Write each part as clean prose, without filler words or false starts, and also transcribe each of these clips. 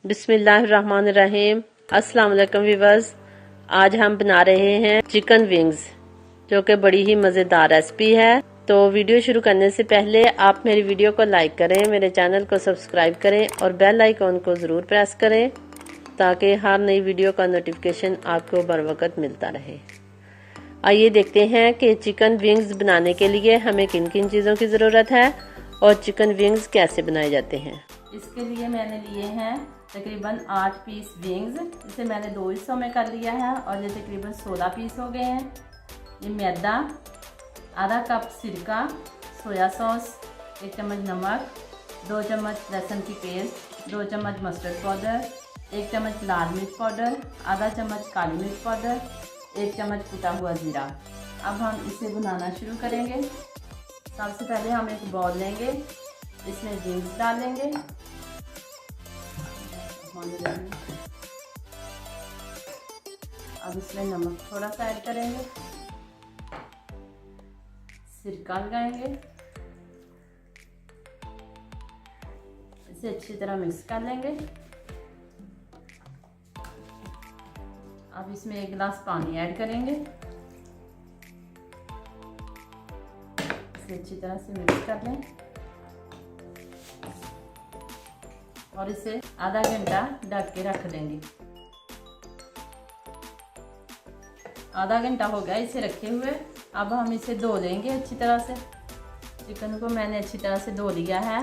बिस्मिल्लाहिर्रहमानिर्रहीम। अस्सलाम वालेकुम व्यूअर्स। आज हम बना रहे हैं चिकन विंग्स, जो कि बड़ी ही मज़ेदार रेसिपी है। तो वीडियो शुरू करने से पहले आप मेरी वीडियो को लाइक करें, मेरे चैनल को सब्सक्राइब करें और बेल आइकॉन को ज़रूर प्रेस करें ताकि हर नई वीडियो का नोटिफिकेशन आपको बर वक्त मिलता रहे। आइए देखते हैं कि चिकन विंग्स बनाने के लिए हमें किन किन चीज़ों की ज़रूरत है और चिकन विंग्स कैसे बनाए जाते हैं। इसके लिए मैंने लिए हैं तकरीबन 8 पीस विंग्स। इसे मैंने 2 हिस्सों में कर लिया है और ये तकरीबन 16 पीस हो गए हैं। ये मैदा, आधा कप सिरका, सोया सॉस, 1 चम्मच नमक, 2 चम्मच लहसुन की पेस्ट, 2 चम्मच मस्टर्ड पाउडर, 1 चम्मच लाल मिर्च पाउडर, आधा चम्मच काली मिर्च पाउडर, 1 चम्मच कुटा हुआ जीरा। अब हम इसे बनाना शुरू करेंगे। सबसे पहले हम एक बाउल लेंगे, इसमें विंग्स डालेंगे। अब इसमें नमक थोड़ा सा ऐड करेंगे, सिरका लगाएंगे, इसे अच्छी तरह मिक्स कर लेंगे। अब इसमें 1 गिलास पानी ऐड करेंगे, इसे अच्छी तरह से मिक्स कर लें और इसे आधा घंटा ढक के रख देंगे। आधा घंटा हो गया इसे रखे हुए। अब हम इसे धो लेंगे अच्छी तरह से। चिकन को मैंने अच्छी तरह से धो लिया है।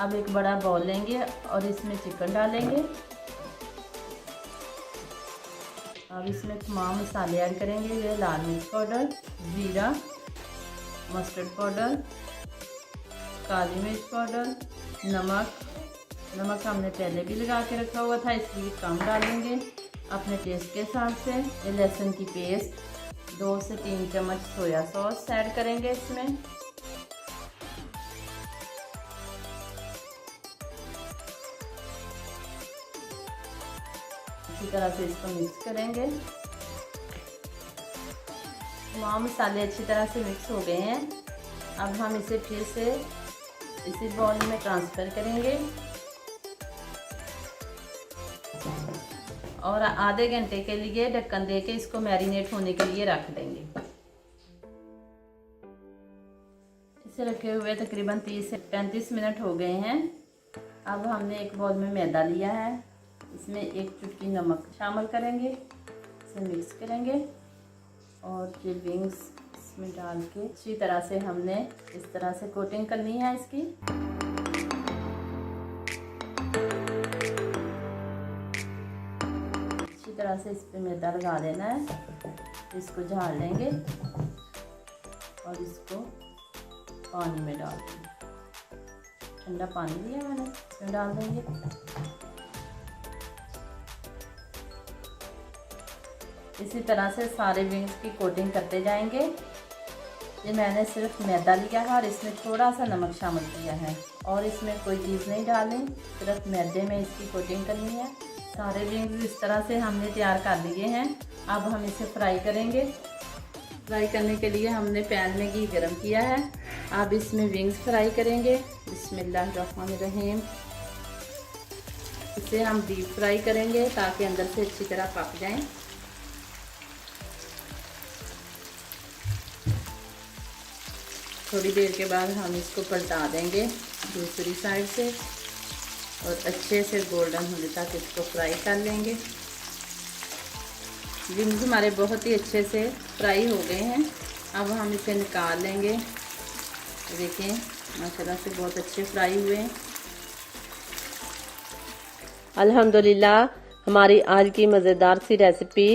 अब एक बड़ा बाउल लेंगे और इसमें चिकन डालेंगे। अब इसमें तमाम मसाले ऐड करेंगे। ये लाल मिर्च पाउडर, जीरा, मस्टर्ड पाउडर, काली मिर्च पाउडर, नमक हमने पहले भी लगा के रखा हुआ था, इसलिए कम डालेंगे अपने टेस्ट के हिसाब से। ये लहसुन की पेस्ट, 2 से 3 चम्मच सोया सॉस ऐड करेंगे इसमें। इसी तरह से इसको मिक्स करेंगे। तमाम मसाले अच्छी तरह से मिक्स हो गए हैं। अब हम इसे फिर से इसी बाउल में ट्रांसफ़र करेंगे और आधे घंटे के लिए ढक्कन देके इसको मैरिनेट होने के लिए रख देंगे। इसे रखे हुए तकरीबन 30 से 35 मिनट हो गए हैं। अब हमने एक बाउल में मैदा लिया है, इसमें 1 चुटकी नमक शामिल करेंगे, इसे मिक्स करेंगे और ये विंग्स इसमें डाल के अच्छी तरह से हमने इस तरह से कोटिंग करनी है इसकी। अच्छी तरह से इस पे मैदा लगा देना है। इसको झाड़ लेंगे और इसको पानी में डाल देंगे। ठंडा पानी लिया मैंने, इसमें डाल देंगे। इसी तरह से सारे विंग्स की कोटिंग करते जाएंगे। ये मैंने सिर्फ मैदा लिया है और इसमें थोड़ा सा नमक शामिल किया है और इसमें कोई चीज़ नहीं डाली, सिर्फ मैदे में इसकी कोटिंग करनी है। सारे विंग्स इस तरह से हमने तैयार कर लिए हैं। अब हम इसे फ्राई करेंगे। फ्राई करने के लिए हमने पैन में घी गरम किया है। अब इसमें विंग्स फ्राई करेंगे। बिस्मिल्लाहिर्रहमानिर्रहीम। इसे हम डीप फ्राई करेंगे ताकि अंदर से अच्छी तरह पक जाएं। थोड़ी देर के बाद हम इसको पलटा देंगे दूसरी साइड से और अच्छे से गोल्डन होने तक इसको फ्राई कर लेंगे। विंग्स हमारे बहुत ही अच्छे से फ्राई हो गए हैं। अब हम इसे निकाल लेंगे। देखें माशाल्लाह से बहुत अच्छे फ्राई हुए हैं। अल्हम्दुलिल्लाह हमारी आज की मज़ेदार सी रेसिपी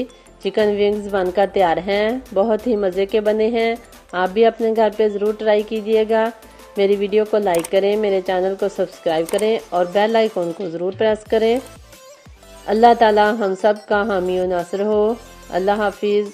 चिकन विंग्स बनकर तैयार हैं। बहुत ही मज़े के बने हैं। आप भी अपने घर पे ज़रूर ट्राई कीजिएगा। मेरी वीडियो को लाइक करें, मेरे चैनल को सब्सक्राइब करें और बेल आइकॉन को ज़रूर प्रेस करें। अल्लाह ताला हम सब का हामी और नासिर हो। अल्लाह हाफिज़।